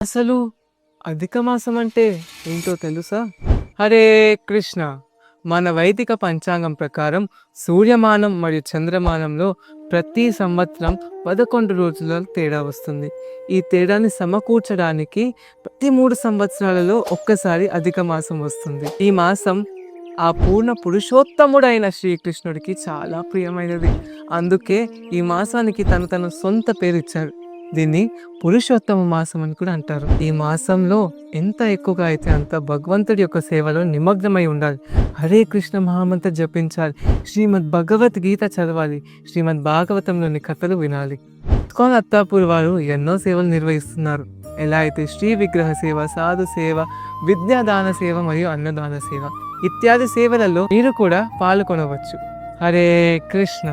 అసలు అధిక మాసం అంటే ఏంటో తెలుసా? హరే కృష్ణ! మన వైదిక పంచాంగం ప్రకారం సూర్యమానం మరియు చంద్రమానంలో ప్రతి సంవత్సరం 11 రోజుల తేడా వస్తుంది. ఈ తేడాని సమకూర్చడానికి ప్రతి 3 సంవత్సరాలలో ఒక్కసారి అధిక మాసం వస్తుంది. ఈ మాసం ఆ పూర్ణ పురుషోత్తముడైన శ్రీకృష్ణుడికి చాలా ప్రియమైనది. అందుకే ఈ మాసానికి తన సొంత పేరిచ్చారు. దీన్ని పురుషోత్తమ మాసం అని కూడా అంటారు. ఈ మాసంలో ఎంత ఎక్కువగా అయితే అంత భగవంతుడి యొక్క సేవలో నిమగ్నమై ఉండాలి. హరే కృష్ణ మహామంత్ర జపించాలి. శ్రీమద్ భగవద్గీత చదవాలి. శ్రీమద్ భాగవతంలోని కథలు వినాలి. ఇస్కాన్ అత్తాపూర్ వారు ఎన్నో సేవలు నిర్వహిస్తున్నారు. ఎలా అయితే శ్రీ విగ్రహ సేవ, సాధు సేవ, విద్యాదాన సేవ మరియు అన్నదాన సేవ ఇత్యాది సేవలలో మీరు కూడా పాల్గొనవచ్చు. హరే కృష్ణ.